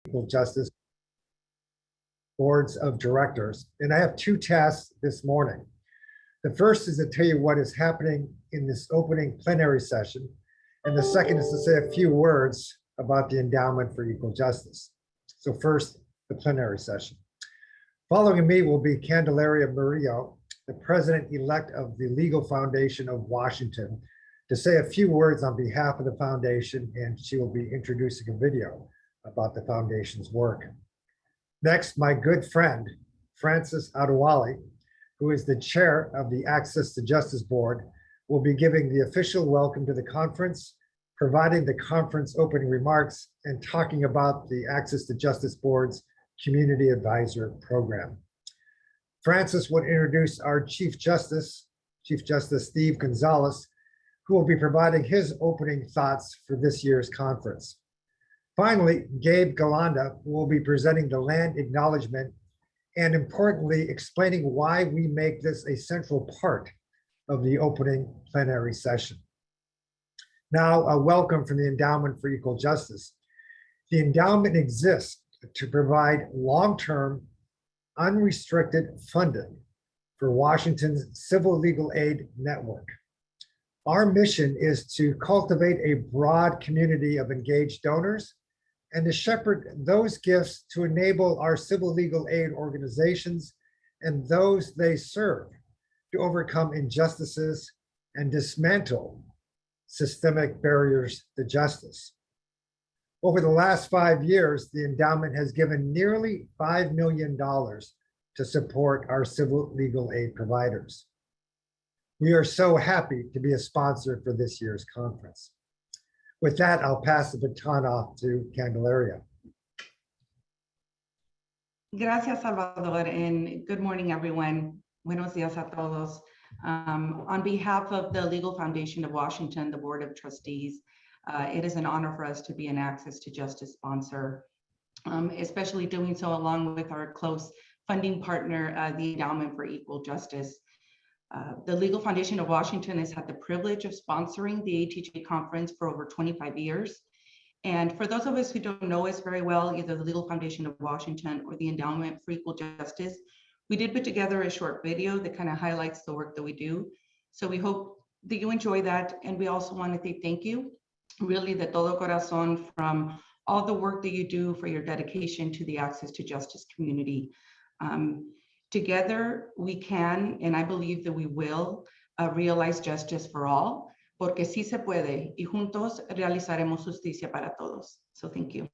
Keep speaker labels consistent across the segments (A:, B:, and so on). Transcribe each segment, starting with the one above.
A: Equal Justice Boards of Directors. And I have two tasks this morning. The first is to tell you what is happening in this opening plenary session. And the second is to say a few words about the Endowment for Equal Justice. So first, the plenary session. Following me will be Candelaria Murillo, the president-elect of the Legal Foundation of Washington, to say a few words on behalf of the foundation, and she will be introducing a video about the foundation's work. Next, my good friend, Francis Adewale, who is the chair of the Access to Justice Board, will be giving the official welcome to the conference, providing the conference opening remarks, and talking about the Access to Justice Board's Community Advisor Program. Francis would introduce our Chief Justice Steve Gonzáalez, who will be providing his opening thoughts for this year's conference. Finally, Gabe Galanda will be presenting the land acknowledgement and, importantly, explaining why we make this a central part of the opening plenary session. Now, a welcome from the Endowment for Equal Justice. The endowment exists to provide long-term, unrestricted funding for Washington's civil legal aid network. Our mission is to cultivate a broad community of engaged donors and to shepherd those gifts to enable our civil legal aid organizations and those they serve to overcome injustices and dismantle systemic barriers to justice. Over the last 5 years, the endowment has given nearly $5 million to support our civil legal aid providers. We are so happy to be a sponsor for this year's conference. With that, I'll pass the baton off to Candelaria.
B: Gracias, Salvador, and good morning, everyone. Buenos días a todos. On behalf of the Legal Foundation of Washington, the Board of Trustees, it is an honor for us to be an Access to Justice sponsor, especially doing so along with our close funding partner, the Endowment for Equal Justice. The Legal Foundation of Washington has had the privilege of sponsoring the ATJ conference for over 25 years. And for those of us who don't know us very well, either the Legal Foundation of Washington or the Endowment for Equal Justice, we did put together a short video that kind of highlights the work that we do. So we hope that you enjoy that. And we also want to say thank you, really de todo corazón, from all the work that you do for your dedication to the Access to Justice community. Together we can, and I believe that we will, realize justice for all, porque sí se puede, y juntos realizaremos justicia para todos. So thank you.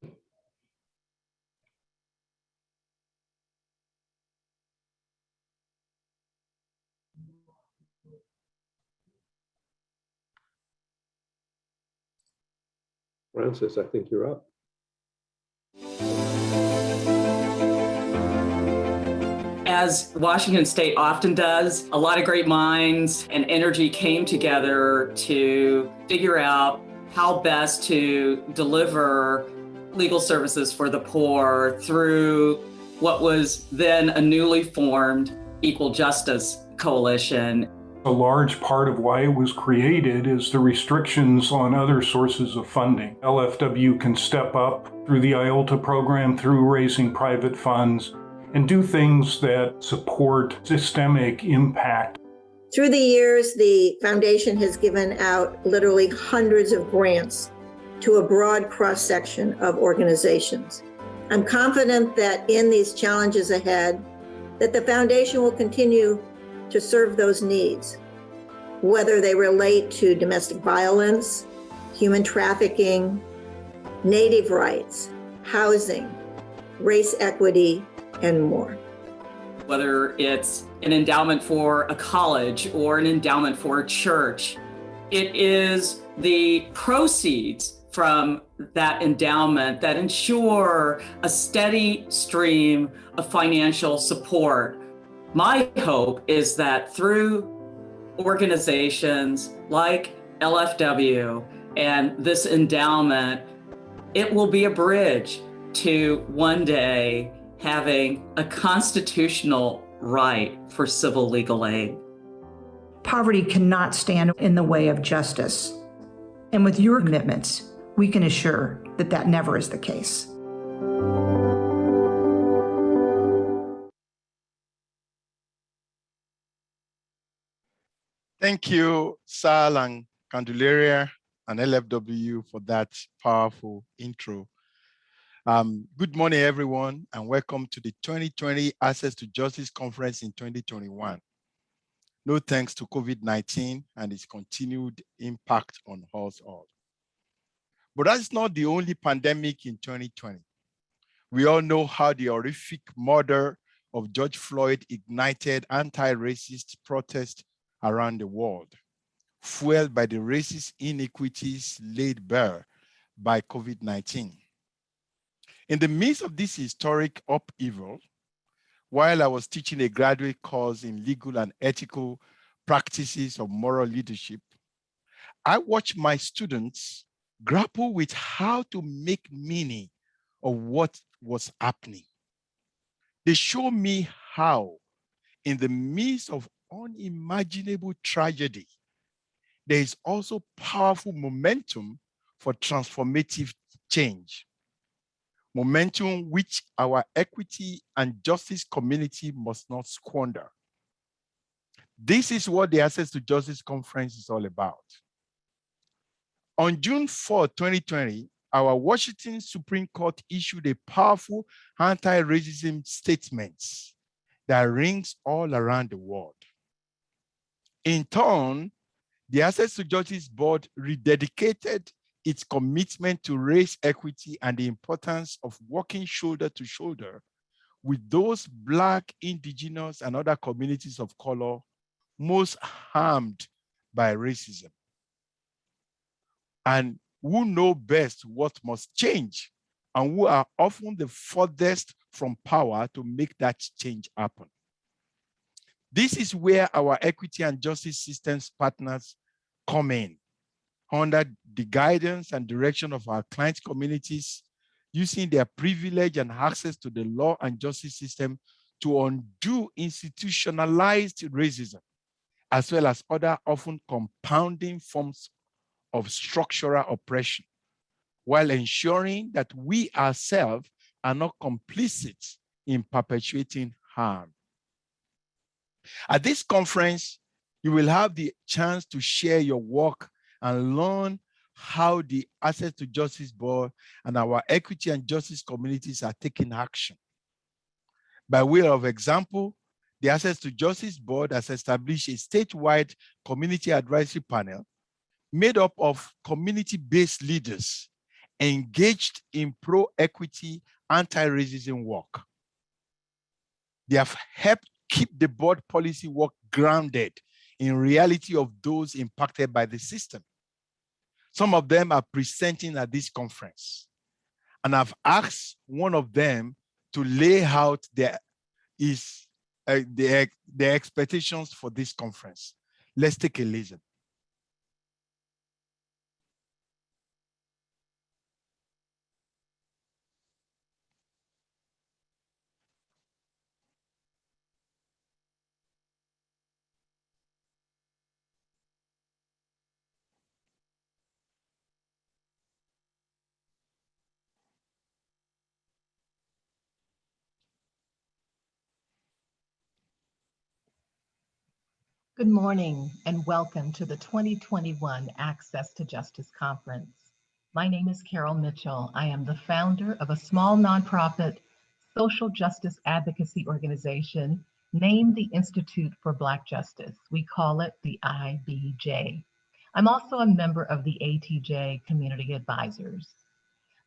C: Francis, I think you're up.
D: As Washington State often does, a lot of great minds and energy came together to figure out how best to deliver legal services for the poor through what was then a newly formed Equal Justice Coalition.
E: A large part of why it was created is the restrictions on other sources of funding. LFW can step up through the IOLTA program, through raising private funds, and do things that support systemic impact.
F: Through the years, the foundation has given out literally hundreds of grants to a broad cross-section of organizations. I'm confident that in these challenges ahead, that the foundation will continue to serve those needs, whether they relate to domestic violence, human trafficking, Native rights, housing, race equity, and more.
D: Whether it's an endowment for a college or an endowment for a church, it is the proceeds from that endowment that ensure a steady stream of financial support. My hope is that through organizations like LFW and this endowment, it will be a bridge to one day having a constitutional right for civil legal aid.
G: Poverty cannot stand in the way of justice. And with your commitments, we can assure that that never is the case.
H: Thank you, Sal and Candelaria and LFW for that powerful intro. Good morning, everyone, and welcome to the 2020 Access to Justice Conference in 2021. No thanks to COVID-19 and its continued impact on us all. But that's not the only pandemic in 2020. We all know how the horrific murder of George Floyd ignited anti-racist protests around the world, fueled by the racist inequities laid bare by COVID-19. In the midst of this historic upheaval, while I was teaching a graduate course in legal and ethical practices of moral leadership, I watched my students grapple with how to make meaning of what was happening. They showed me how, in the midst of unimaginable tragedy, there is also powerful momentum for transformative change. Momentum which our equity and justice community must not squander. This is what the Access to Justice Conference is all about. On June 4, 2020, our Washington Supreme Court issued a powerful anti-racism statement that rings all around the world. In turn, the Access to Justice Board rededicated its commitment to race equity and the importance of working shoulder to shoulder with those Black, Indigenous, and other communities of color most harmed by racism, and who know best what must change, and who are often the furthest from power to make that change happen. This is where our equity and justice systems partners come in, under the guidance and direction of our client communities, using their privilege and access to the law and justice system to undo institutionalized racism, as well as other often compounding forms of structural oppression, while ensuring that we ourselves are not complicit in perpetuating harm. At this conference, you will have the chance to share your work and learn how the Access to Justice Board and our equity and justice communities are taking action. By way of example, the Access to Justice Board has established a statewide community advisory panel made up of community-based leaders engaged in pro-equity, anti-racism work. They have helped keep the board policy work grounded in reality of those impacted by the system. Some of them are presenting at this conference, and I've asked one of them to lay out their expectations for this conference. Let's take a listen.
I: Good morning and welcome to the 2021 Access to Justice Conference. My name is Carol Mitchell. I am the founder of a small nonprofit social justice advocacy organization named the Institute for Black Justice. We call it the IBJ. I'm also a member of the ATJ Community Advisors.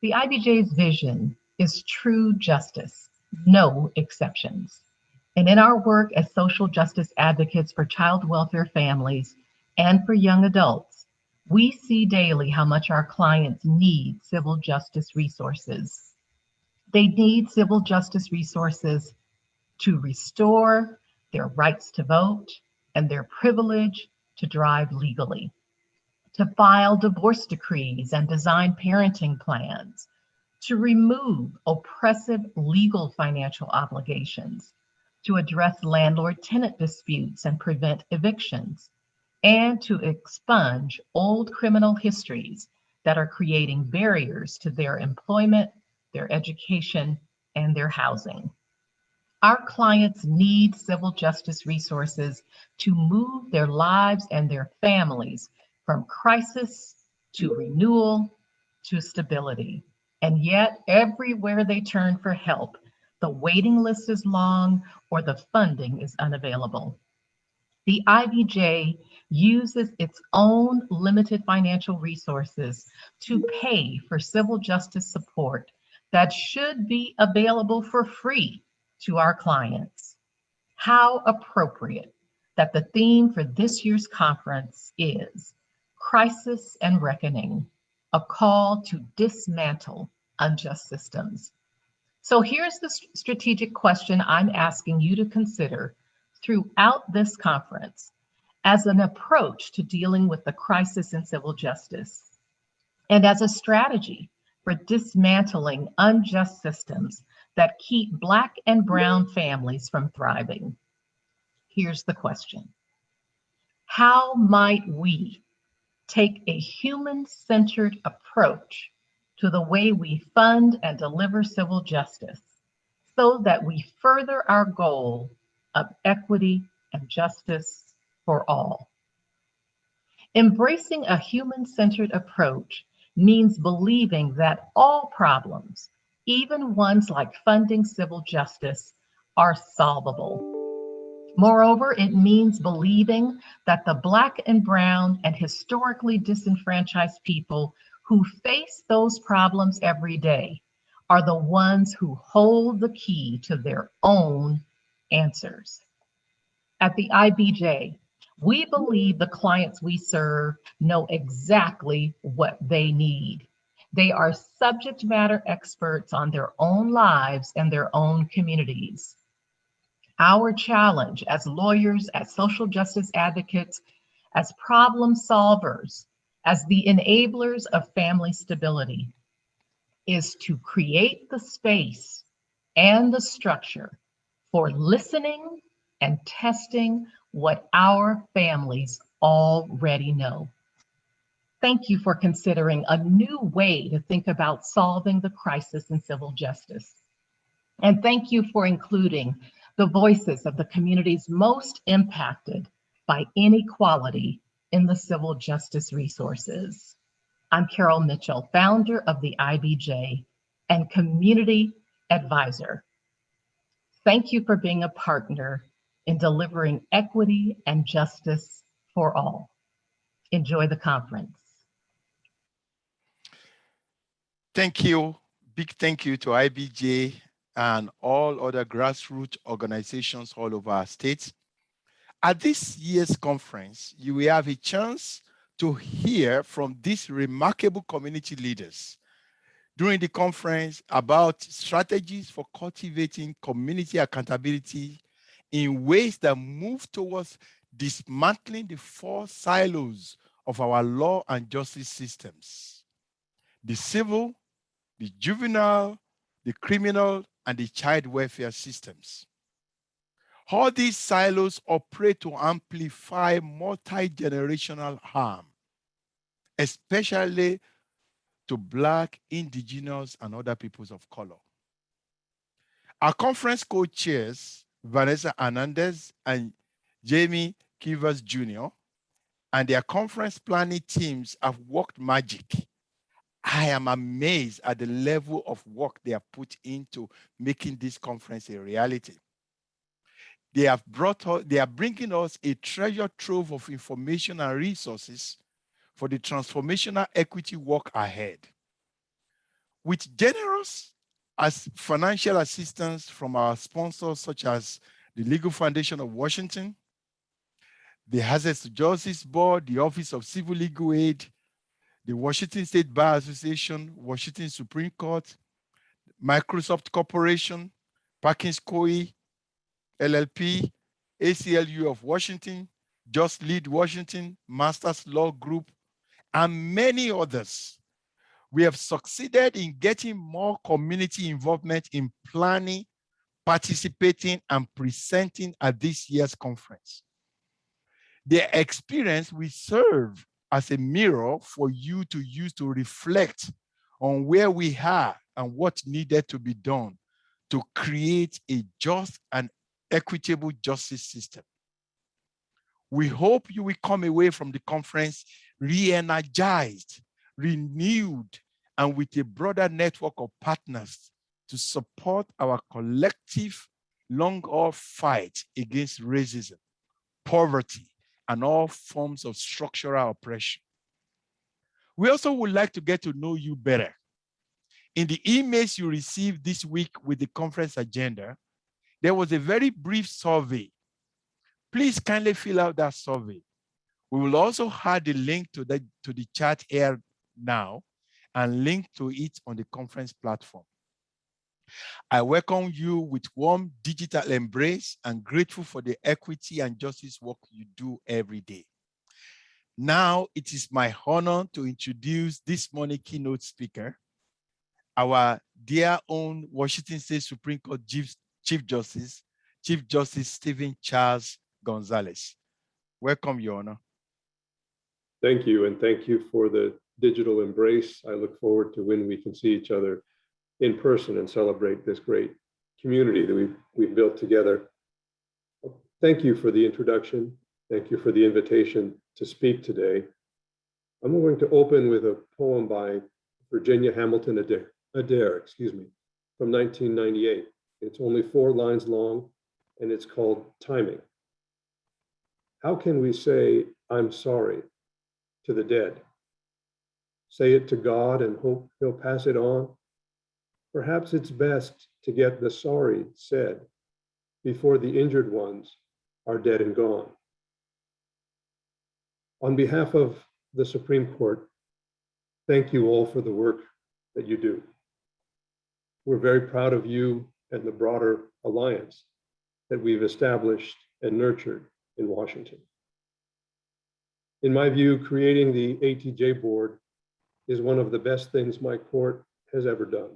I: The IBJ's vision is true justice, no exceptions. And in our work as social justice advocates for child welfare families and for young adults, we see daily how much our clients need civil justice resources. They need civil justice resources to restore their rights to vote and their privilege to drive legally, to file divorce decrees and design parenting plans, to remove oppressive legal financial obligations, to address landlord-tenant disputes and prevent evictions, and to expunge old criminal histories that are creating barriers to their employment, their education, and their housing. Our clients need civil justice resources to move their lives and their families from crisis to renewal to stability. And yet, everywhere they turn for help, the waiting list is long or the funding is unavailable. The IBJ uses its own limited financial resources to pay for civil justice support that should be available for free to our clients. How appropriate that the theme for this year's conference is Crisis and Reckoning, a call to dismantle unjust systems. So here's the strategic question I'm asking you to consider throughout this conference as an approach to dealing with the crisis in civil justice and as a strategy for dismantling unjust systems that keep Black and Brown families from thriving. Here's the question. How might we take a human-centered approach to the way we fund and deliver civil justice so that we further our goal of equity and justice for all? Embracing a human-centered approach means believing that all problems, even ones like funding civil justice, are solvable. Moreover, it means believing that the Black and Brown and historically disenfranchised people who face those problems every day are the ones who hold the key to their own answers. At the IBJ, we believe the clients we serve know exactly what they need. They are subject matter experts on their own lives and their own communities. Our challenge as lawyers, as social justice advocates, as problem solvers, as the enablers of family stability, is to create the space and the structure for listening and testing what our families already know. Thank you for considering a new way to think about solving the crisis in civil justice. And thank you for including the voices of the communities most impacted by inequality in the civil justice resources. I'm Carol Mitchell, founder of the IBJ and community advisor. Thank you for being a partner in delivering equity and justice for all. Enjoy the conference.
H: Thank you. Big thank you to IBJ and all other grassroots organizations all over our state. At this year's conference, you will have a chance to hear from these remarkable community leaders during the conference about strategies for cultivating community accountability in ways that move towards dismantling the four silos of our law and justice systems: the civil, the juvenile, the criminal, and the child welfare systems. All these silos operate to amplify multi-generational harm, especially to Black, Indigenous, and other peoples of color. Our conference co-chairs, Vanessa Hernandez and Jamie Kivers Jr., and their conference planning teams have worked magic. I am amazed at the level of work they have put into making this conference a reality. They are bringing us a treasure trove of information and resources for the transformational equity work ahead. With generous financial assistance from our sponsors such as the Legal Foundation of Washington, the Access to Justice Board, the Office of Civil Legal Aid, the Washington State Bar Association, Washington Supreme Court, Microsoft Corporation, Perkins Coie, LLP, ACLU of Washington, Just Lead Washington, Masters Law Group, and many others. We have succeeded in getting more community involvement in planning, participating, and presenting at this year's conference. Their experience will serve as a mirror for you to use to reflect on where we are and what needed to be done to create a just and equitable justice system. We hope you will come away from the conference re-energized, renewed, and with a broader network of partners to support our collective long-haul fight against racism, poverty, and all forms of structural oppression. We also would like to get to know you better. In the emails you received this week with the conference agenda, there was a very brief survey. Please kindly fill out that survey. We will also add a link to the chat here now and link to it on the conference platform. I welcome you with warm digital embrace and grateful for the equity and justice work you do every day. Now it is my honor to introduce this morning's keynote speaker, our dear own Washington State Supreme Court Chief Justice Stephen Charles Gonzáalez. Welcome, Your Honor.
C: Thank you, and thank you for the digital embrace. I look forward to when we can see each other in person and celebrate this great community that we've built together. Thank you for the introduction. Thank you for the invitation to speak today. I'm going to open with a poem by Virginia Hamilton Adair, from 1998. It's only 4 lines long, and it's called Timing. How can we say, I'm sorry, to the dead? Say it to God and hope he'll pass it on? Perhaps it's best to get the sorry said before the injured ones are dead and gone. On behalf of the Supreme Court, thank you all for the work that you do. We're very proud of you and the broader alliance that we've established and nurtured in Washington. In my view, creating the ATJ board is one of the best things my court has ever done.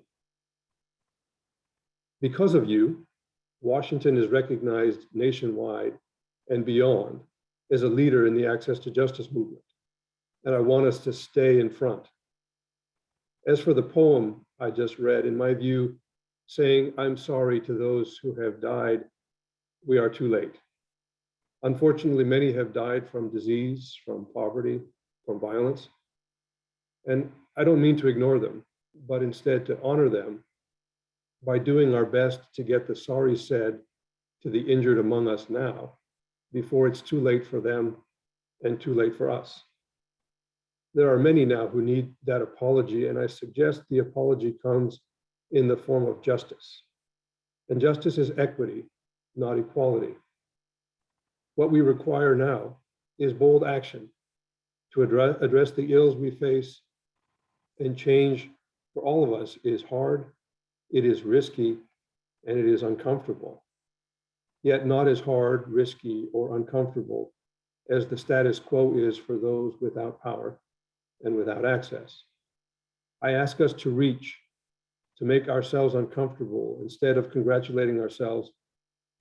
C: Because of you, Washington is recognized nationwide and beyond as a leader in the access to justice movement, and I want us to stay in front. As for the poem I just read, in my view, saying I'm sorry to those who have died, we are too late. Unfortunately, many have died from disease, from poverty, from violence. And I don't mean to ignore them, but instead to honor them by doing our best to get the sorry said to the injured among us now, before it's too late for them and too late for us. There are many now who need that apology, and I suggest the apology comes in the form of justice. And justice is equity, not equality. What we require now is bold action to address the ills we face, and change for all of us is hard, it is risky, and it is uncomfortable. Yet not as hard, risky, or uncomfortable as the status quo is for those without power and without access. I ask us to reach, to make ourselves uncomfortable instead of congratulating ourselves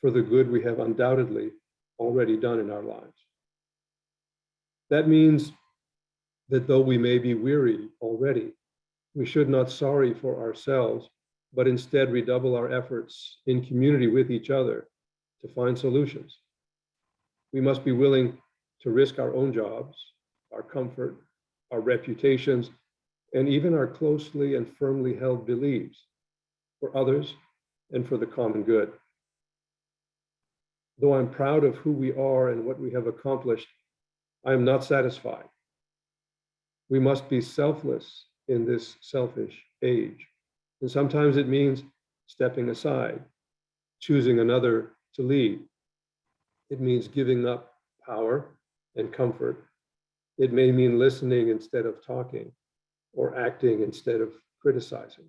C: for the good we have undoubtedly already done in our lives. That means that though we may be weary already, we should not sorry for ourselves, but instead redouble our efforts in community with each other to find solutions. We must be willing to risk our own jobs, our comfort, our reputations, and even our closely and firmly held beliefs for others and for the common good. Though I'm proud of who we are and what we have accomplished, I am not satisfied. We must be selfless in this selfish age. And sometimes it means stepping aside, choosing another to lead. It means giving up power and comfort. It may mean listening instead of talking, or acting instead of criticizing.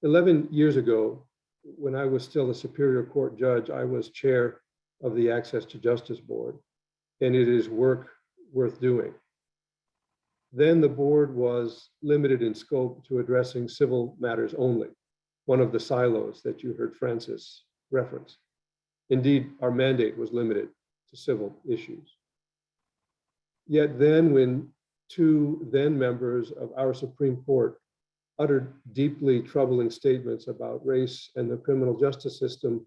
C: 11 years ago, when I was still a Superior Court judge, I was chair of the Access to Justice Board, and it is work worth doing. Then the board was limited in scope to addressing civil matters only, one of the silos that you heard Francis reference. Indeed, our mandate was limited to civil issues. Yet then, when 2 then members of our Supreme Court uttered deeply troubling statements about race and the criminal justice system,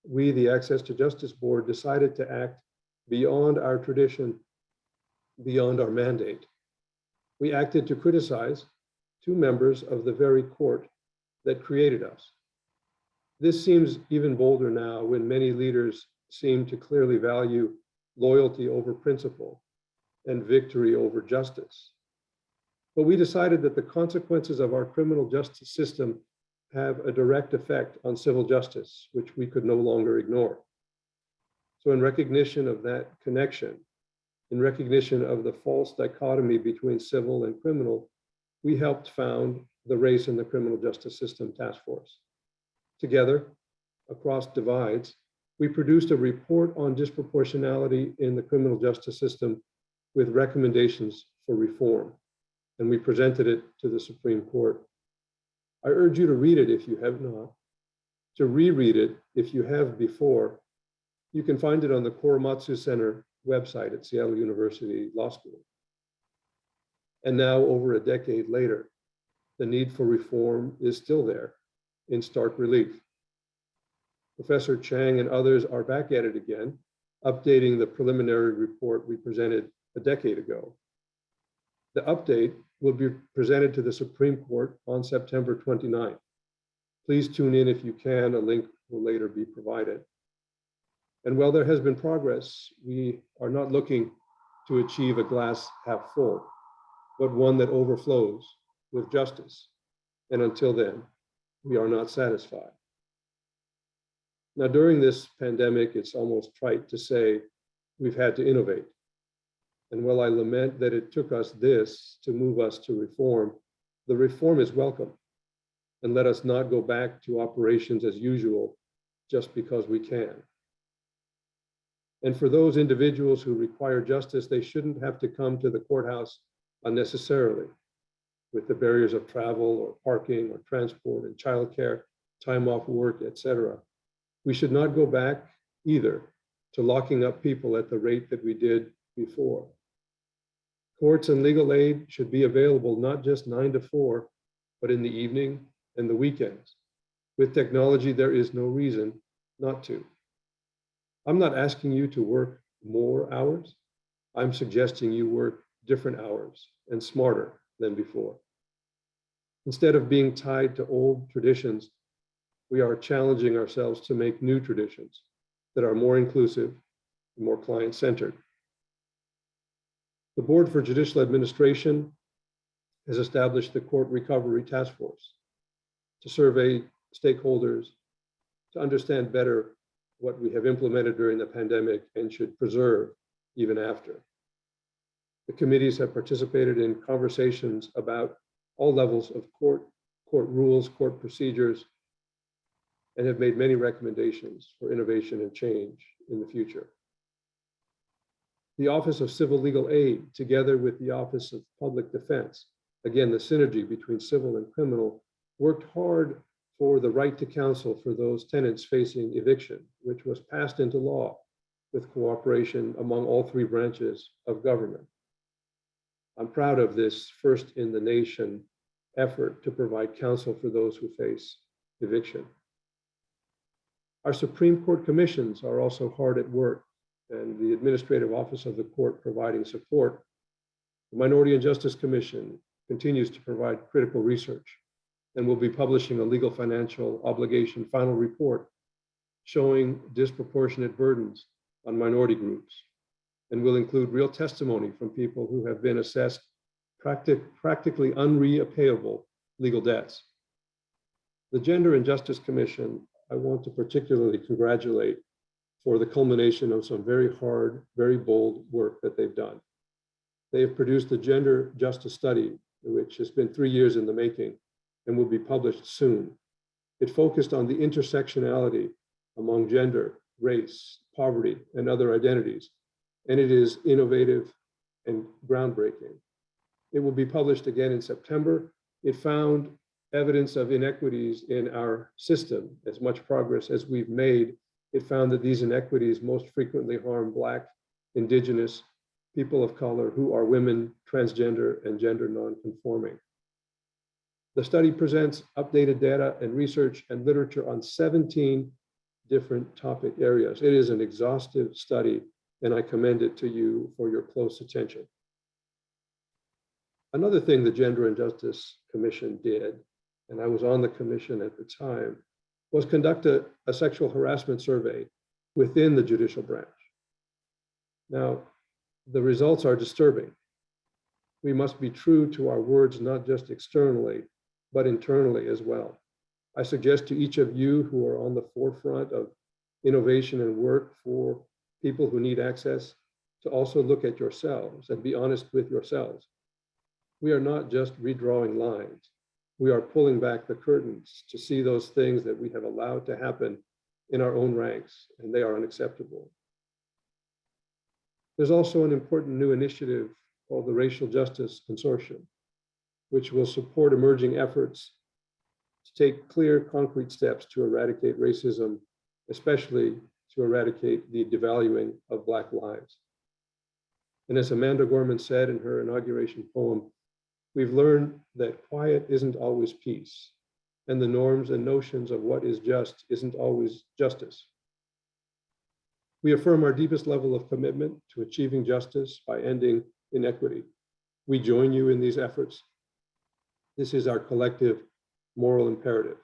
C: we, the Access to Justice Board, decided to act beyond our tradition, beyond our mandate. We acted to criticize two members of the very court that created us. This seems even bolder now when many leaders seem to clearly value loyalty over principle and victory over justice. But we decided that the consequences of our criminal justice system have a direct effect on civil justice, which we could no longer ignore. So in recognition of that connection, in recognition of the false dichotomy between civil and criminal, we helped found the Race and the Criminal Justice System Task Force. Together, across divides, we produced a report on disproportionality in the criminal justice system with recommendations for reform, and we presented it to the Supreme Court. I urge you to read it if you have not, to reread it if you have before. You can find it on the Korematsu Center website at Seattle University Law School. And now, over a decade later, the need for reform is still there in stark relief. Professor Chang and others are back at it again, updating the preliminary report we presented a decade ago. The update will be presented to the Supreme Court on September 29th. Please tune in if you can. A link will later be provided. And while there has been progress, we are not looking to achieve a glass half full, but one that overflows with justice. And until then, we are not satisfied. Now, during this pandemic, it's almost trite to say we've had to innovate. And while I lament that it took us this to move us to reform, the reform is welcome. And let us not go back to operations as usual just because we can. And for those individuals who require justice, they shouldn't have to come to the courthouse unnecessarily with the barriers of travel or parking or transport and childcare, time off work, etc. We should not go back either to locking up people at the rate that we did before. Courts and legal aid should be available not just 9 to 4, but in the evening and the weekends. With technology, there is no reason not to. I'm not asking you to work more hours. I'm suggesting you work different hours and smarter than before. Instead of being tied to old traditions, we are challenging ourselves to make new traditions that are more inclusive and more client-centered. The Board for Judicial Administration has established the Court Recovery Task Force to survey stakeholders, to understand better what we have implemented during the pandemic and should preserve even after. The committees have participated in conversations about all levels of court rules, court procedures, and have made many recommendations for innovation and change in the future. The Office of Civil Legal Aid, together with the Office of Public Defense, again, the synergy between civil and criminal, worked hard for the right to counsel for those tenants facing eviction, which was passed into law with cooperation among all three branches of government. I'm proud of this first in the nation effort to provide counsel for those who face eviction. Our Supreme Court commissions are also hard at work, and the Administrative Office of the Court providing support. The Minority and Justice Commission continues to provide critical research and will be publishing a legal financial obligation final report showing disproportionate burdens on minority groups, and will include real testimony from people who have been assessed practically unrepayable legal debts. The Gender and Justice Commission, I want to particularly congratulate for the culmination of some very hard, very bold work that they've done. They have produced a gender justice study, which has been 3 years in the making and will be published soon. It focused on the intersectionality among gender, race, poverty, and other identities, and it is innovative and groundbreaking. It will be published again in September. It found evidence of inequities in our system. As much progress as we've made, it found that these inequities most frequently harm Black, Indigenous, people of color who are women, transgender, and gender non-conforming. The study presents updated data and research and literature on 17 different topic areas. It is an exhaustive study, and I commend it to you for your close attention. Another thing the Gender and Justice Commission did, and I was on the commission at the time, was conduct a sexual harassment survey within the judicial branch. Now, the results are disturbing. We must be true to our words, not just externally, but internally as well. I suggest to each of you who are on the forefront of innovation and work for people who need access to also look at yourselves and be honest with yourselves. We are not just redrawing lines. We are pulling back the curtains to see those things that we have allowed to happen in our own ranks, and they are unacceptable. There's also an important new initiative called the Racial Justice Consortium, which will support emerging efforts to take clear, concrete steps to eradicate racism, especially to eradicate the devaluing of Black lives. And as Amanda Gorman said in her inauguration poem, we've learned that quiet isn't always peace, and the norms and notions of what is just isn't always justice. We affirm our deepest level of commitment to achieving justice by ending inequity. We join you in these efforts. This is our collective moral imperative.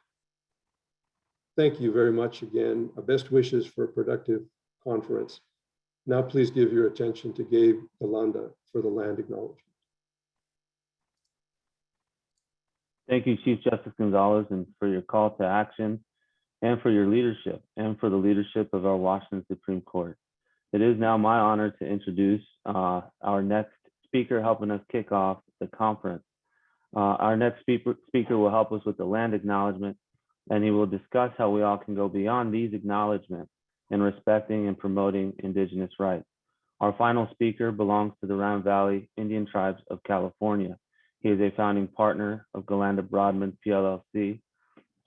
C: Thank you very much again. Our best wishes for a productive conference. Now please give your attention to Gabe Galanda for the land acknowledgement.
J: Thank you, Chief Justice Gonzáalez, and for your call to action, and for your leadership, and for the leadership of our Washington Supreme Court. It is now my honor to introduce our next speaker helping us kick off the conference. Our next speaker will help us with the land acknowledgement, and he will discuss how we all can go beyond these acknowledgements in respecting and promoting Indigenous rights. Our final speaker belongs to the Round Valley Indian Tribes of California. He is a founding partner of Galanda Broadman PLLC,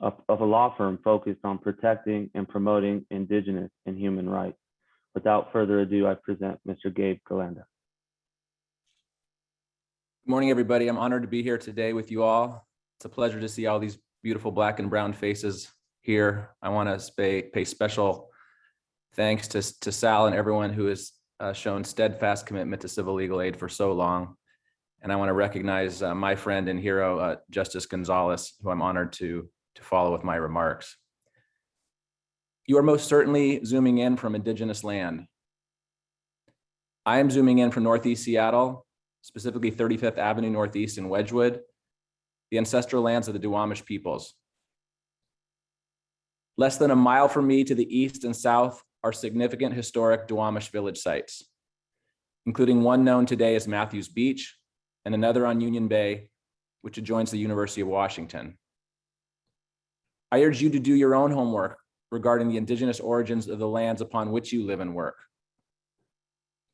J: of a law firm focused on protecting and promoting Indigenous and human rights. Without further ado, I present Mr. Gabe Galanda.
K: Good morning, everybody. I'm honored to be here today with you all. It's a pleasure to see all these beautiful Black and brown faces here. I want to pay special thanks to Sal and everyone who has shown steadfast commitment to civil legal aid for so long. And I want to recognize my friend and hero, Justice Gonzáalez, who I'm honored to follow with my remarks. You are most certainly zooming in from Indigenous land. I am zooming in from Northeast Seattle, specifically 35th Avenue Northeast in Wedgwood, the ancestral lands of the Duwamish peoples. Less than a mile from me to the east and south are significant historic Duwamish village sites, including one known today as Matthews Beach and another on Union Bay, which adjoins the University of Washington. I urge you to do your own homework regarding the Indigenous origins of the lands upon which you live and work.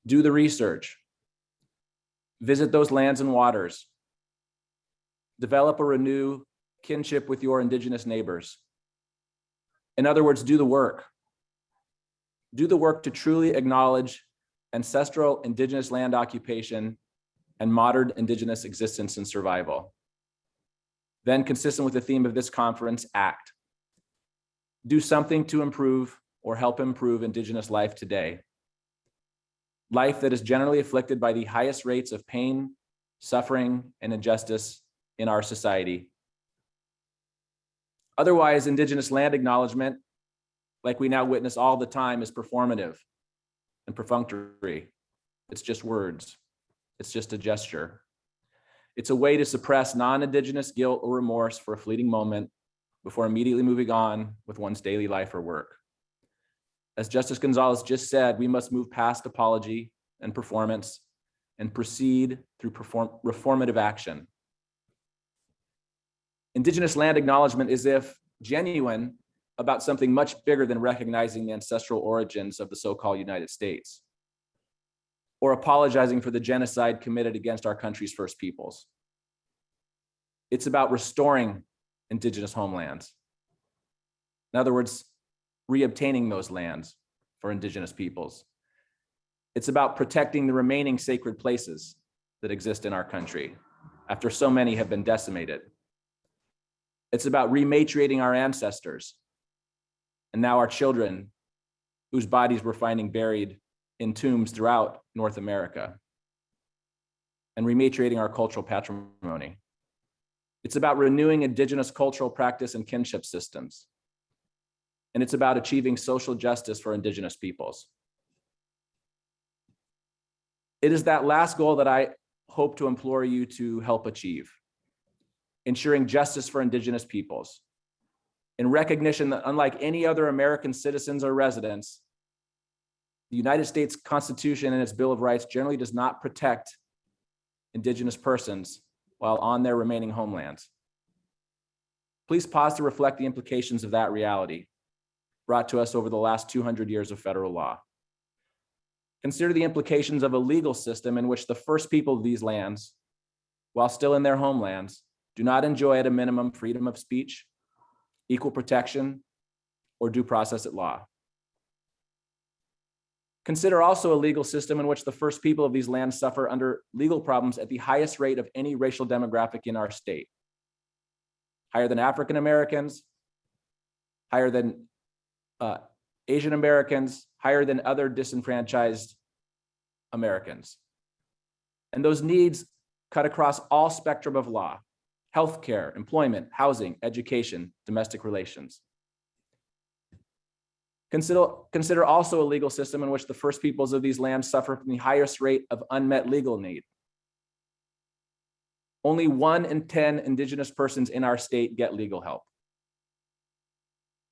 K: Do the research. Visit those lands and waters. Develop or renew kinship with your Indigenous neighbors. In other words, do the work. Do the work to truly acknowledge ancestral Indigenous land occupation and modern Indigenous existence and survival. Then, consistent with the theme of this conference, act. Do something to improve or help improve Indigenous life today. Life that is generally afflicted by the highest rates of pain, suffering, and injustice in our society. Otherwise, Indigenous land acknowledgement, like we now witness all the time, is performative and perfunctory. It's just words. It's just a gesture. It's a way to suppress non-Indigenous guilt or remorse for a fleeting moment before immediately moving on with one's daily life or work. As Justice Gonzáalez just said, we must move past apology and performance and proceed through reformative action. Indigenous land acknowledgement is if genuine about something much bigger than recognizing the ancestral origins of the so-called United States, or apologizing for the genocide committed against our country's first peoples. It's about restoring Indigenous homelands. In other words, reobtaining those lands for Indigenous peoples. It's about protecting the remaining sacred places that exist in our country after so many have been decimated. It's about rematriating our ancestors and now our children whose bodies we're finding buried in tombs throughout North America, and rematriating our cultural patrimony. It's about renewing indigenous cultural practice and kinship systems. And it's about achieving social justice for indigenous peoples. It is that last goal that I hope to implore you to help achieve, ensuring justice for indigenous peoples, in recognition that unlike any other American citizens or residents, the United States Constitution and its Bill of Rights generally does not protect indigenous persons while on their remaining homelands. Please pause to reflect the implications of that reality brought to us over the last 200 years of federal law. Consider the implications of a legal system in which the first people of these lands, while still in their homelands, do not enjoy at a minimum freedom of speech, equal protection, or due process at law. Consider also a legal system in which the first people of these lands suffer under legal problems at the highest rate of any racial demographic in our state. Higher than African Americans, higher than Asian Americans, higher than other disenfranchised Americans. And those needs cut across all spectrum of law: healthcare, employment, housing, education, domestic relations. Consider also a legal system in which the first peoples of these lands suffer from the highest rate of unmet legal need. Only 1 in 10 indigenous persons in our state get legal help.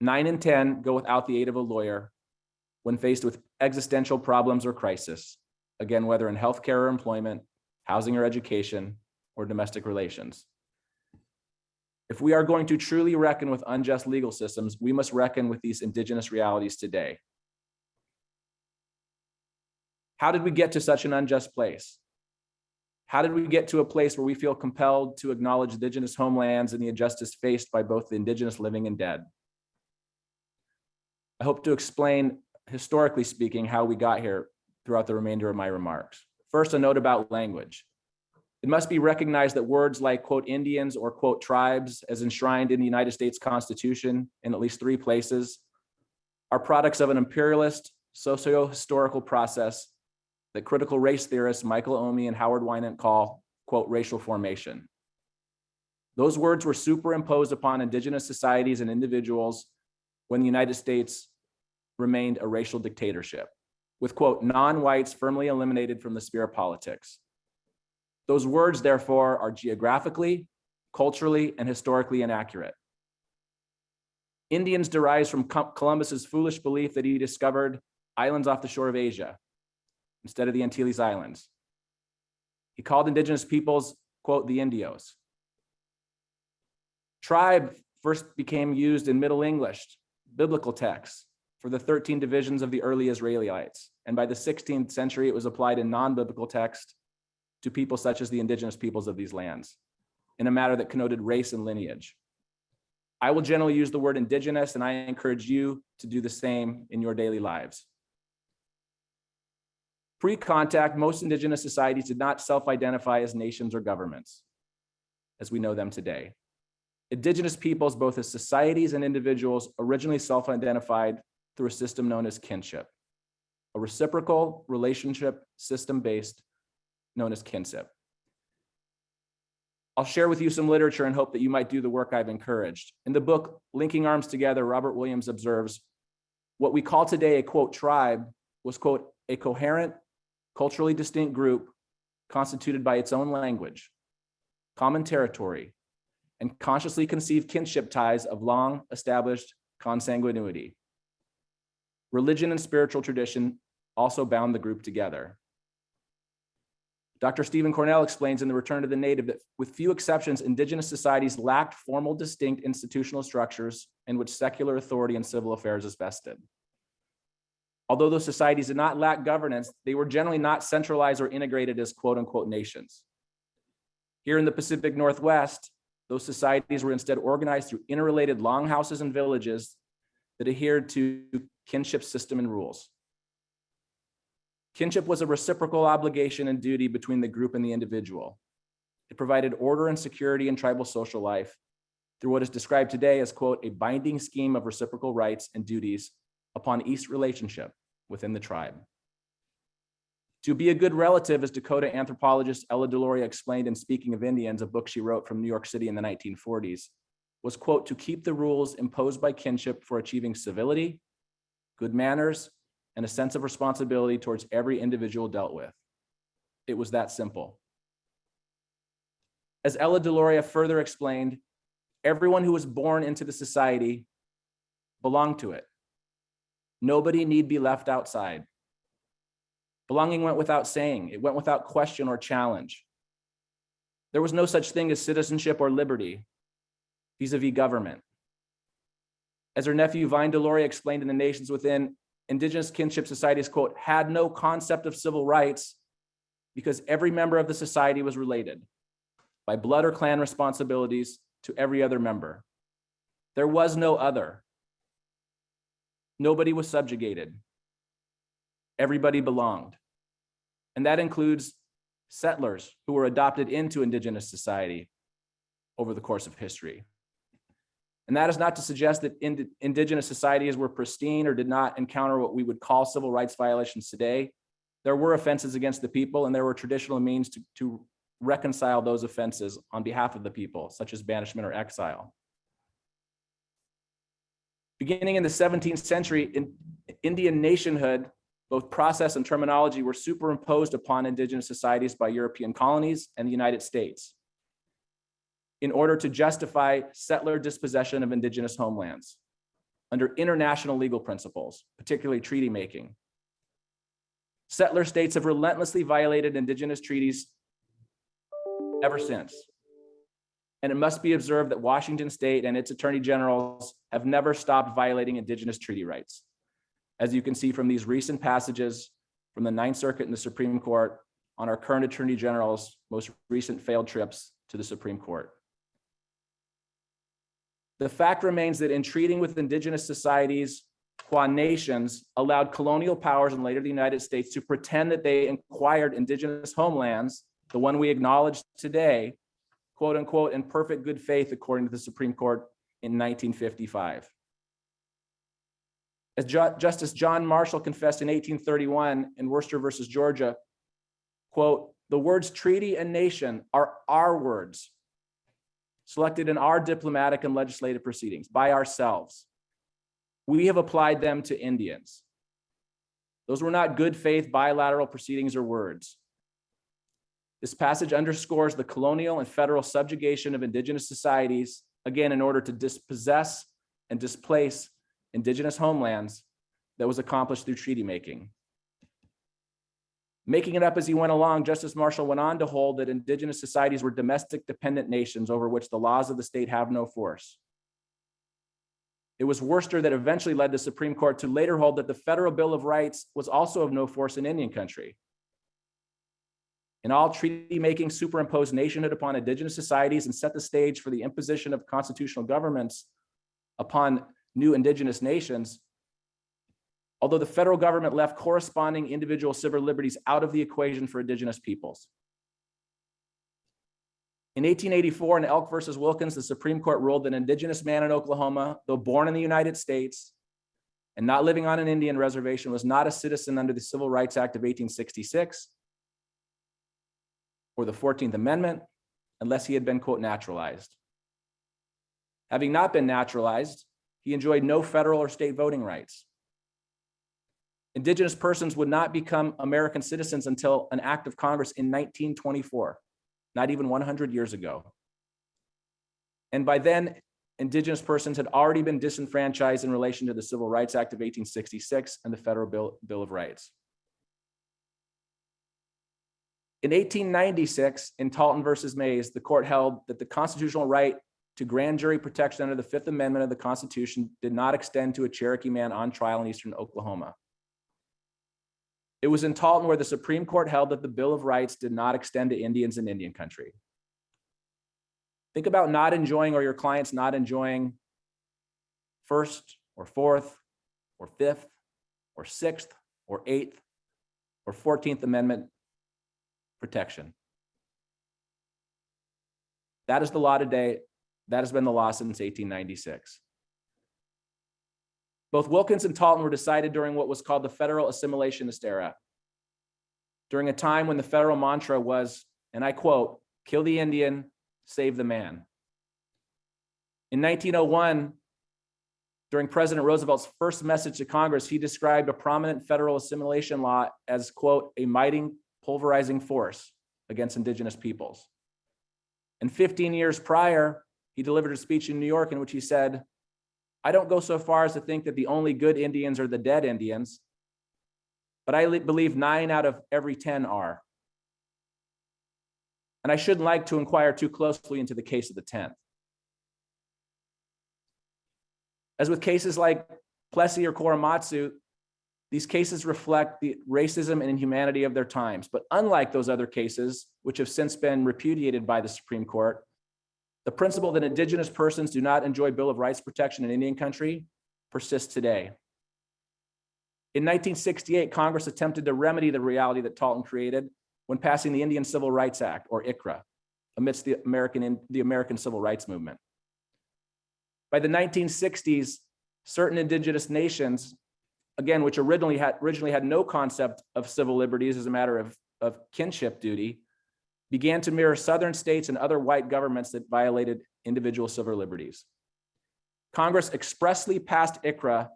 K: 9 in 10 go without the aid of a lawyer when faced with existential problems or crisis, again, whether in healthcare or employment, housing or education, or domestic relations. If we are going to truly reckon with unjust legal systems, we must reckon with these indigenous realities today. How did we get to such an unjust place? How did we get to a place where we feel compelled to acknowledge indigenous homelands and the injustice faced by both the indigenous living and dead? I hope to explain, historically speaking, how we got here throughout the remainder of my remarks. First, a note about language. It must be recognized that words like, quote, Indians or, quote, tribes, as enshrined in the United States Constitution in at least 3 places, are products of an imperialist socio-historical process that critical race theorists Michael Omi and Howard Winant call, quote, racial formation. Those words were superimposed upon indigenous societies and individuals when the United States remained a racial dictatorship, with, quote, non-whites firmly eliminated from the sphere of politics. Those words, therefore, are geographically, culturally, and historically inaccurate. Indians derives from Columbus's foolish belief that he discovered islands off the shore of Asia instead of the Antilles Islands. He called indigenous peoples, quote, the Indios. Tribe first became used in Middle English, biblical texts, for the 13 divisions of the early Israelites. And by the 16th century, it was applied in non-biblical text to people such as the indigenous peoples of these lands in a manner that connoted race and lineage. I will generally use the word indigenous, and I encourage you to do the same in your daily lives. Pre-contact, most indigenous societies did not self-identify as nations or governments, as we know them today. Indigenous peoples, both as societies and individuals, originally self-identified through a system known as kinship, a reciprocal relationship system based known as kinship. I'll share with you some literature and hope that you might do the work I've encouraged. In the book, Linking Arms Together, Robert Williams observes, what we call today a, quote, tribe was, quote, a coherent, culturally distinct group constituted by its own language, common territory, and consciously conceived kinship ties of long established consanguinity. Religion and spiritual tradition also bound the group together. Dr. Stephen Cornell explains in The Return to the Native that with few exceptions, indigenous societies lacked formal, distinct institutional structures in which secular authority in civil affairs is vested. Although those societies did not lack governance, they were generally not centralized or integrated as quote unquote nations. Here in the Pacific Northwest, those societies were instead organized through interrelated longhouses and villages that adhered to kinship system and rules. Kinship was a reciprocal obligation and duty between the group and the individual. It provided order and security in tribal social life through what is described today as, quote, a binding scheme of reciprocal rights and duties upon each relationship within the tribe. To be a good relative, as Dakota anthropologist Ella Deloria explained in Speaking of Indians, a book she wrote from New York City in the 1940s, was, quote, to keep the rules imposed by kinship for achieving civility, good manners, and a sense of responsibility towards every individual dealt with. It was that simple. As Ella Deloria further explained, everyone who was born into the society belonged to it. Nobody need be left outside. Belonging went without saying. It went without question or challenge. There was no such thing as citizenship or liberty vis-a-vis government. As her nephew Vine Deloria explained in The Nations Within, Indigenous kinship societies, quote, had no concept of civil rights because every member of the society was related by blood or clan responsibilities to every other member. There was no other. Nobody was subjugated. Everybody belonged. And that includes settlers who were adopted into Indigenous society over the course of history. And that is not to suggest that Indigenous societies were pristine or did not encounter what we would call civil rights violations today. There were offenses against the people, and there were traditional means to reconcile those offenses on behalf of the people, such as banishment or exile. Beginning in the 17th century, Indian nationhood, both process and terminology, were superimposed upon Indigenous societies by European colonies and the United States in order to justify settler dispossession of Indigenous homelands under international legal principles, particularly treaty making. Settler states have relentlessly violated Indigenous treaties ever since. And it must be observed that Washington State and its attorney generals have never stopped violating Indigenous treaty rights, as you can see from these recent passages from the Ninth Circuit and the Supreme Court on our current attorney general's most recent failed trips to the Supreme Court. The fact remains that in treating with Indigenous societies, qua nations allowed colonial powers and later the United States to pretend that they acquired Indigenous homelands, the one we acknowledge today, quote unquote, in perfect good faith, according to the Supreme Court in 1955. As Justice John Marshall confessed in 1831 in Worcester versus Georgia, quote, the words treaty and nation are our words, selected in our diplomatic and legislative proceedings by ourselves. We have applied them to Indians. Those were not good faith bilateral proceedings or words. This passage underscores the colonial and federal subjugation of Indigenous societies, again, in order to dispossess and displace Indigenous homelands that was accomplished through treaty making. Making it up as he went along, Justice Marshall went on to hold that Indigenous societies were domestic dependent nations over which the laws of the state have no force. It was Worcester that eventually led the Supreme Court to later hold that the Federal Bill of Rights was also of no force in Indian country. In all, treaty making superimposed nationhood upon Indigenous societies and set the stage for the imposition of constitutional governments upon new Indigenous nations, although the federal government left corresponding individual civil liberties out of the equation for Indigenous peoples. In 1884, in Elk versus Wilkins, the Supreme Court ruled that an Indigenous man in Oklahoma, though born in the United States and not living on an Indian reservation, was not a citizen under the Civil Rights Act of 1866 or the 14th Amendment, unless he had been, quote, naturalized. Having not been naturalized, he enjoyed no federal or state voting rights. Indigenous persons would not become American citizens until an act of Congress in 1924, not even 100 years ago. And by then, Indigenous persons had already been disenfranchised in relation to the Civil Rights Act of 1866 and the Federal Bill of Rights. In 1896, in Talton versus Mays, the court held that the constitutional right to grand jury protection under the Fifth Amendment of the Constitution did not extend to a Cherokee man on trial in eastern Oklahoma. It was in Talton where the Supreme Court held that the Bill of Rights did not extend to Indians in Indian country. Think about not enjoying, or your clients not enjoying, First or Fourth or Fifth or Sixth or Eighth or 14th Amendment protection. That is the law today. That has been the law since 1896. Both Wilkins and Talton were decided during what was called the federal assimilationist era, during a time when the federal mantra was, and I quote, "Kill the Indian, save the man." In 1901, during President Roosevelt's first message to Congress, he described a prominent federal assimilation law as, quote, "a mighty pulverizing force against indigenous peoples." And 15 years prior, he delivered a speech in New York in which he said, "I don't go so far as to think that the only good Indians are the dead Indians, but I believe 9 out of every 10 are. And I shouldn't like to inquire too closely into the case of the 10th. As with cases like Plessy or Korematsu, these cases reflect the racism and inhumanity of their times. But unlike those other cases, which have since been repudiated by the Supreme Court, the principle that indigenous persons do not enjoy Bill of Rights protection in Indian country persists today. In 1968, Congress attempted to remedy the reality that Talton created when passing the Indian Civil Rights Act, or ICRA, amidst the American Civil Rights Movement. By the 1960s, certain indigenous nations, again, which originally had no concept of civil liberties as a matter of kinship duty, began to mirror Southern states and other white governments that violated individual civil liberties. Congress expressly passed ICRA,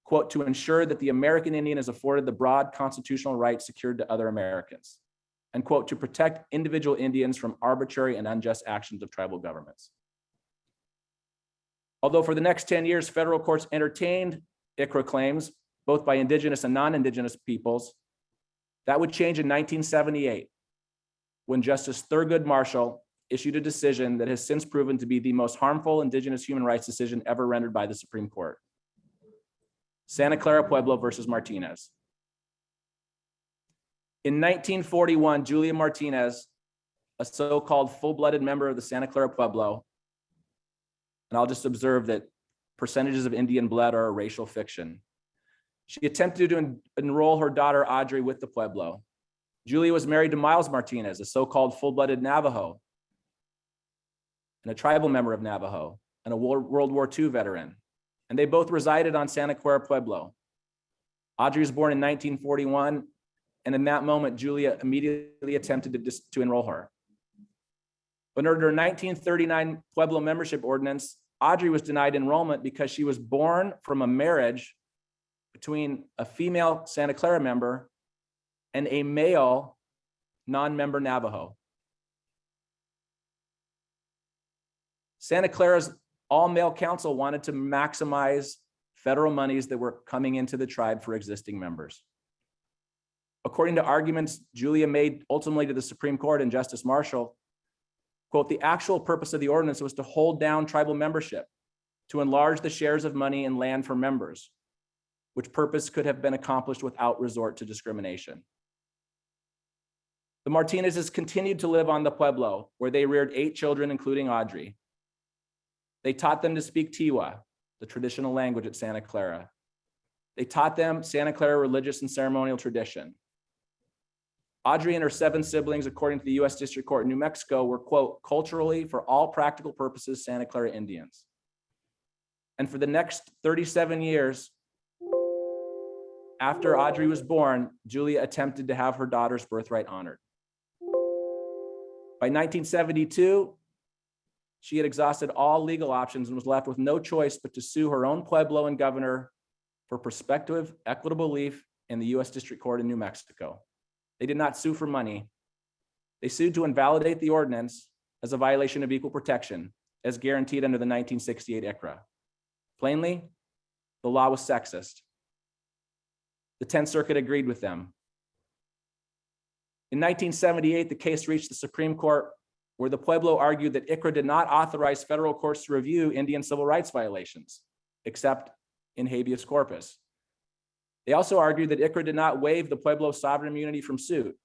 K: quote, "to ensure that the American Indian is afforded the broad constitutional rights secured to other Americans," and quote, "to protect individual Indians from arbitrary and unjust actions of tribal governments." Although for the next 10 years, federal courts entertained ICRA claims, both by indigenous and non-indigenous peoples, that would change in 1978, when Justice Thurgood Marshall issued a decision that has since proven to be the most harmful indigenous human rights decision ever rendered by the Supreme Court. Santa Clara Pueblo versus Martinez. In 1941, Julia Martinez, a so-called full-blooded member of the Santa Clara Pueblo, and I'll just observe that percentages of Indian blood are a racial fiction. She attempted to enroll her daughter Audrey with the Pueblo. Julia was married to Miles Martinez, a so-called full-blooded Navajo, and a tribal member of Navajo, and a World War II veteran. And they both resided on Santa Clara Pueblo. Audrey was born in 1941, and in that moment, Julia immediately attempted to enroll her. But under her 1939 Pueblo membership ordinance, Audrey was denied enrollment because she was born from a marriage between a female Santa Clara member and a male non-member Navajo. Santa Clara's all-male council wanted to maximize federal monies that were coming into the tribe for existing members. According to arguments Julia made ultimately to the Supreme Court and Justice Marshall, quote, "the actual purpose of the ordinance was to hold down tribal membership, to enlarge the shares of money and land for members, which purpose could have been accomplished without resort to discrimination." The Martinezes continued to live on the Pueblo, where they reared 8 children, including Audrey. They taught them to speak Tiwa, the traditional language at Santa Clara. They taught them Santa Clara religious and ceremonial tradition. Audrey and her 7 siblings, according to the U.S. District Court in New Mexico, were, quote, "culturally, for all practical purposes, Santa Clara Indians." And for the next 37 years, after Audrey was born, Julia attempted to have her daughter's birthright honored. By 1972, she had exhausted all legal options and was left with no choice but to sue her own Pueblo and governor for prospective equitable relief in the U.S. District Court in New Mexico. They did not sue for money. They sued to invalidate the ordinance as a violation of equal protection, as guaranteed under the 1968 ICRA. Plainly, the law was sexist. The 10th Circuit agreed with them. In 1978, the case reached the Supreme Court, where the Pueblo argued that ICRA did not authorize federal courts to review Indian civil rights violations, except in habeas corpus. They also argued that ICRA did not waive the Pueblo sovereign immunity from suit.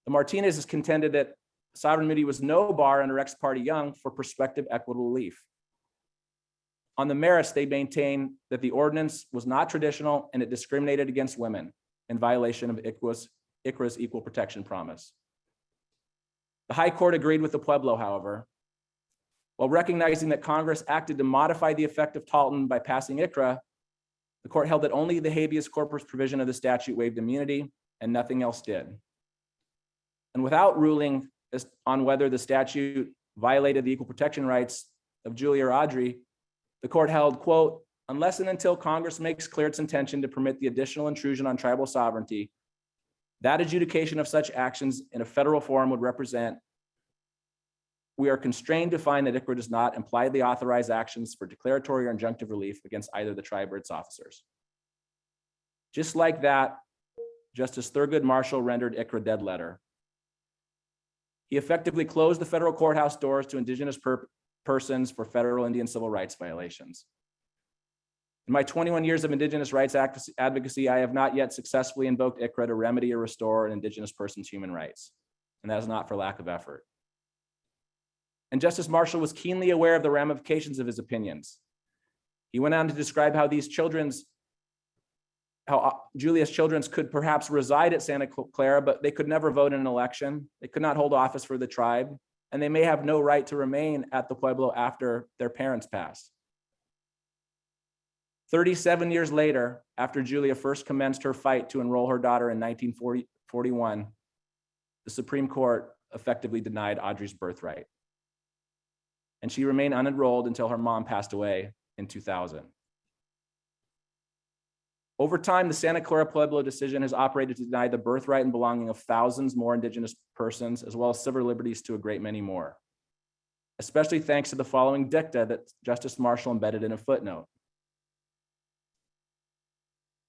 K: The Martinezes contended that sovereign immunity was no bar under Ex parte Young for prospective equitable relief. On the merits, they maintained that the ordinance was not traditional and it discriminated against women in violation of ICRA's equal protection promise. The High Court agreed with the Pueblo, however, While recognizing that Congress acted to modify the effect of Talton by passing ICRA, the court held that only the habeas corpus provision of the statute waived immunity and nothing else did. And without ruling on whether the statute violated the equal protection rights of Julia or Audrey, the court held, quote, unless and until Congress makes clear its intention to permit the additional intrusion on tribal sovereignty, that adjudication of such actions in a federal forum would represent, we are constrained to find that ICRA does not impliedly authorize actions for declaratory or injunctive relief against either the tribe or its officers. Just like that, Justice Thurgood Marshall rendered ICRA dead letter. He effectively closed the federal courthouse doors to Indigenous persons for federal Indian civil rights violations. In my 21 years of Indigenous rights advocacy, I have not yet successfully invoked ICRA to remedy or restore an Indigenous person's human rights, and that is not for lack of effort. And Justice Marshall was keenly aware of the ramifications of his opinions. He went on to describe how Julia's children could perhaps reside at Santa Clara, but they could never vote in an election. They could not hold office for the tribe, and they may have no right to remain at the Pueblo after their parents pass. 37 years later, after Julia first commenced her fight to enroll her daughter in 1941, the Supreme Court effectively denied Audrey's birthright. And she remained unenrolled until her mom passed away in 2000. Over time, the Santa Clara Pueblo decision has operated to deny the birthright and belonging of thousands more Indigenous persons, as well as civil liberties to a great many more, especially thanks to the following dicta that Justice Marshall embedded in a footnote.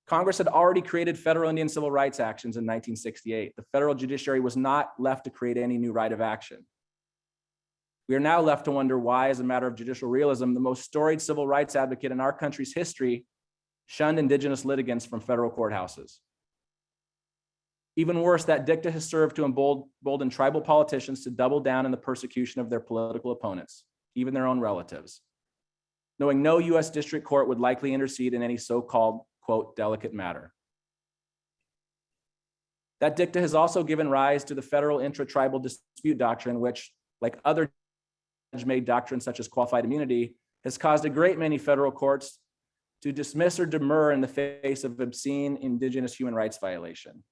K: Congress had already created federal Indian civil rights actions in 1968. The federal judiciary was not left to create any new right of action. We are now left to wonder why, as a matter of judicial realism, the most storied civil rights advocate in our country's history shunned Indigenous litigants from federal courthouses. Even worse, that dicta has served to embolden tribal politicians to double down in the persecution of their political opponents, even their own relatives, knowing no U.S. district court would likely intercede in any so-called, quote, delicate matter. That dicta has also given rise to the federal intra-tribal dispute doctrine, which, like other judge-made doctrines such as qualified immunity, has caused a great many federal courts to dismiss or demur in the face of obscene Indigenous human rights violation.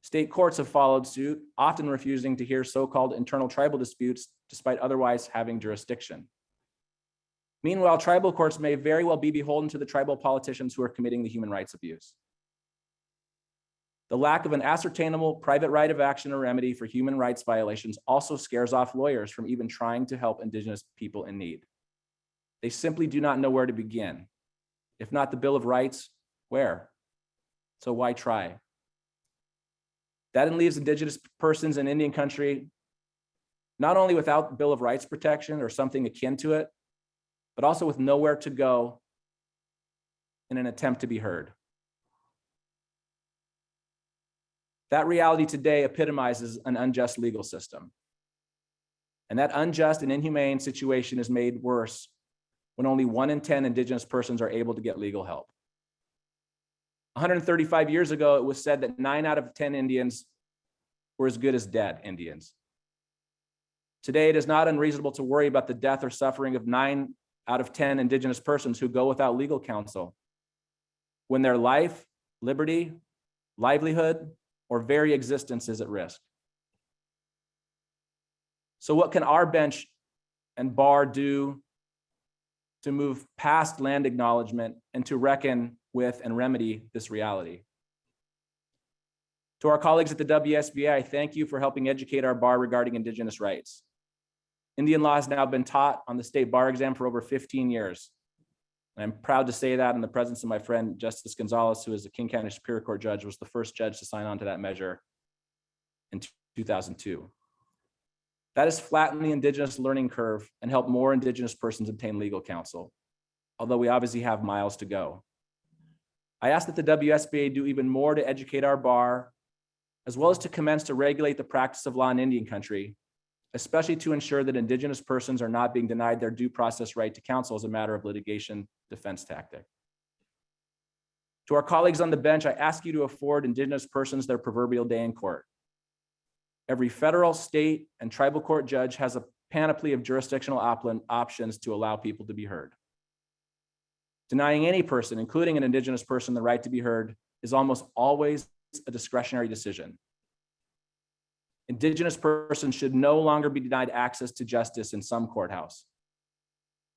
K: State courts have followed suit, often refusing to hear so-called internal tribal disputes despite otherwise having jurisdiction. Meanwhile, tribal courts may very well be beholden to the tribal politicians who are committing the human rights abuse. The lack of an ascertainable private right of action or remedy for human rights violations also scares off lawyers from even trying to help Indigenous people in need. They simply do not know where to begin. If not the Bill of Rights, where? So why try? That then leaves Indigenous persons in Indian country not only without Bill of Rights protection or something akin to it, but also with nowhere to go in an attempt to be heard. That reality today epitomizes an unjust legal system. And that unjust and inhumane situation is made worse when only 1 in 10 Indigenous persons are able to get legal help. 135 years ago, it was said that 9 out of 10 Indians were as good as dead Indians. Today, it is not unreasonable to worry about the death or suffering of 9 out of 10 Indigenous persons who go without legal counsel when their life, liberty, livelihood, or very existence is at risk. So what can our bench and bar do to move past land acknowledgement and to reckon with and remedy this reality? To our colleagues at the WSBA, I thank you for helping educate our bar regarding Indigenous rights. Indian law has now been taught on the state bar exam for over 15 years. And I'm proud to say that in the presence of my friend, Justice Gonzáalez, who is the King County Superior Court judge, was the first judge to sign on to that measure in 2002. That has flattened the Indigenous learning curve and helped more Indigenous persons obtain legal counsel, although we obviously have miles to go. I ask that the WSBA do even more to educate our bar, as well as to commence to regulate the practice of law in Indian country, especially to ensure that Indigenous persons are not being denied their due process right to counsel as a matter of litigation defense tactic. To our colleagues on the bench, I ask you to afford Indigenous persons their proverbial day in court. Every federal, state, and tribal court judge has a panoply of jurisdictional options to allow people to be heard. Denying any person, including an Indigenous person, the right to be heard is almost always a discretionary decision. Indigenous persons should no longer be denied access to justice in some courthouse.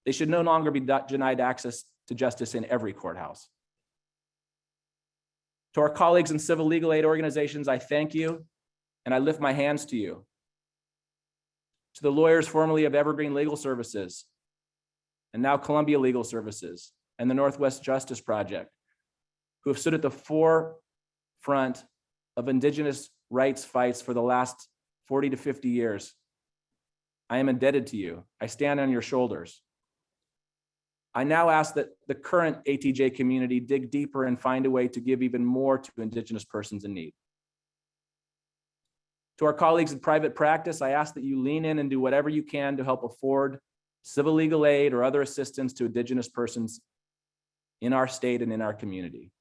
K: They should no longer be denied access to justice in every courthouse. To our colleagues in civil legal aid organizations, I thank you and I lift my hands to you. To the lawyers formerly of Evergreen Legal Services and now Columbia Legal Services and the Northwest Justice Project, who have stood at the forefront of Indigenous rights fights for the last 40 to 50 years. I am indebted to you. I stand on your shoulders. I now ask that the current ATJ community dig deeper and find a way to give even more to Indigenous persons in need. To our colleagues in private practice, I ask that you lean in and do whatever you can to help afford civil legal aid or other assistance to Indigenous persons in our state and in our community.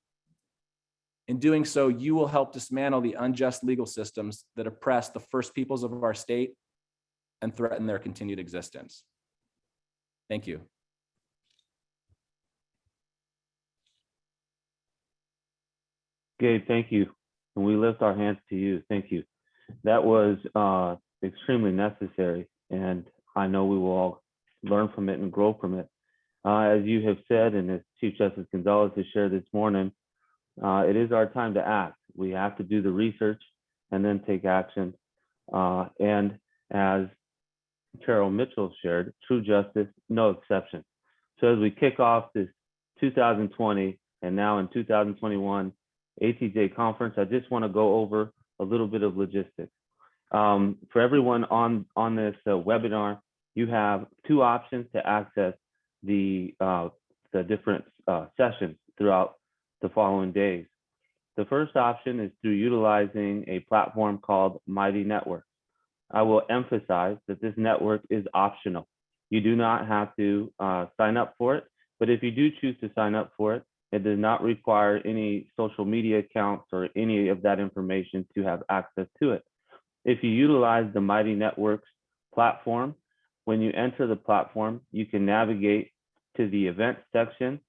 K: In doing so, you will help dismantle the unjust legal systems that oppress the first peoples of our state and threaten their continued existence. Thank you.
J: Gabe, thank you. And we lift our hands to you. Thank you. That was extremely necessary. And I know we will all learn from it and grow from it. As you have said, and as Chief Justice Gonzáalez has shared this morning, it is our time to act. We have to do the research and then take action. And as Carol Mitchell shared, true justice, no exception. So as we kick off this 2020 and now in 2021 ATJ conference, I just want to go over a little bit of logistics. For everyone on this webinar, you have two options to access the different sessions throughout the following days. The first option is through utilizing a platform called Mighty Network. I will emphasize that this network is optional. You do not have to sign up for it, but if you do choose to sign up for it, it does not require any social media accounts or any of that information to have access to it. If you utilize the Mighty Networks platform, when you enter the platform, you can navigate to the event section,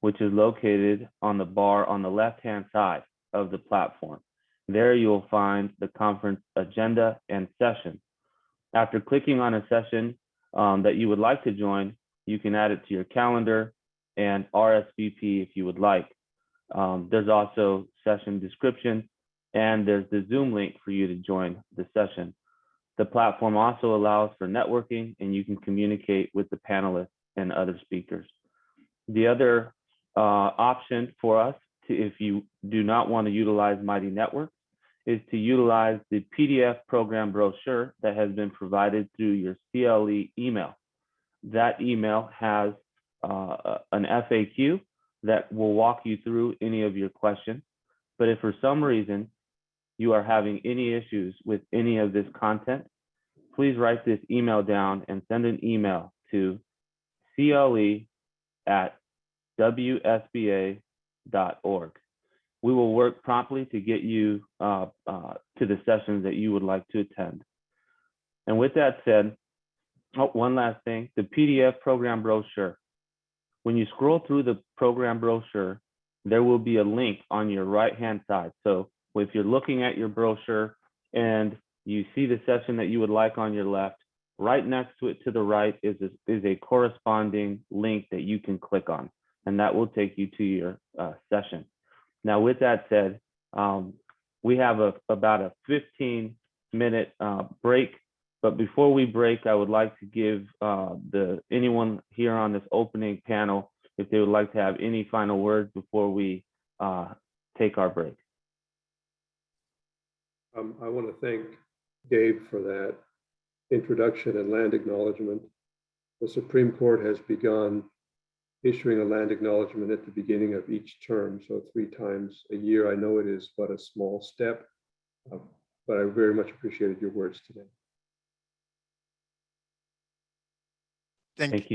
J: which is located on the bar on the left-hand side of the platform. There you'll find the conference agenda and session. After clicking on a session that you would like to join, you can add it to your calendar and RSVP if you would like. There's also session description, and there's the Zoom link for you to join the session. The platform also allows for networking, and you can communicate with the panelists and other speakers. The other option for us, if you do not want to utilize Mighty Network, is to utilize the PDF program brochure that has been provided through your CLE email. That email has an FAQ that will walk you through any of your questions. But if for some reason you are having any issues with any of this content, please write this email down and send an email to cle@wsba.org. We will work promptly to get you to the sessions that you would like to attend. And with that said, one last thing, the PDF program brochure. When you scroll through the program brochure, there will be a link on your right-hand side. So if you're looking at your brochure and you see the session that you would like on your left, right next to it to the right is a corresponding link that you can click on, and that will take you to your session. Now, with that said, we have about a 15-minute break. But before we break, I would like to give anyone here on this opening panel, if they would like to have any final words before we take our break.
C: I want to thank Gabe for that introduction and land acknowledgement. The Supreme Court has begun issuing a land acknowledgement at the beginning of each term, so 3 times a year. I know it is but a small step, but I very much appreciated your words today.
H: Thank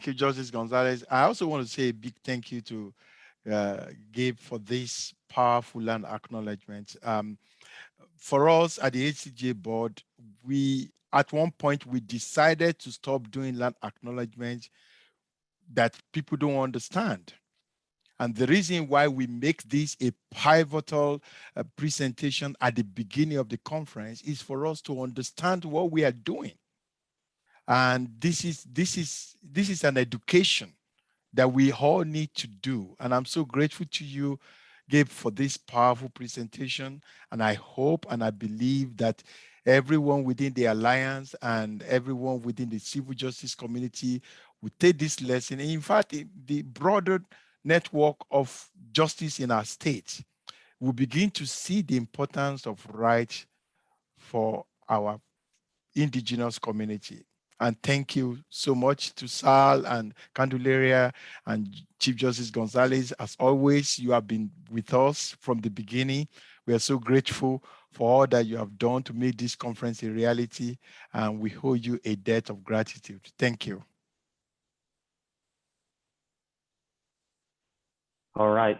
H: you, Justice Gonzáalez. I also want to say a big thank you to Gabe for this powerful land acknowledgement. For us at the ATJ board, we at one point, we decided to stop doing land acknowledgement that people don't understand. And the reason why we make this a pivotal presentation at the beginning of the conference is for us to understand what we are doing. And this is an education that we all need to do. And I'm so grateful to you, Gabe, for this powerful presentation. And I hope and I believe that everyone within the Alliance and everyone within the civil justice community will take this lesson. And in fact, the broader network of justice in our state will begin to see the importance of rights for our indigenous community. And thank you so much to Sal and Candelaria and Chief Justice Gonzáalez. As always, you have been with us from the beginning. We are so grateful for all that you have done to make this conference a reality, and we owe you a debt of gratitude. Thank you.
J: All right.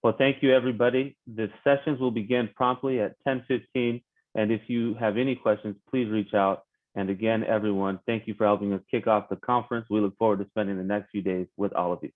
J: Well, thank you, everybody. The sessions will begin promptly at 10:15. And if you have any questions, please reach out. And again, everyone, thank you for helping us kick off the conference. We look forward to spending the next few days with all of you.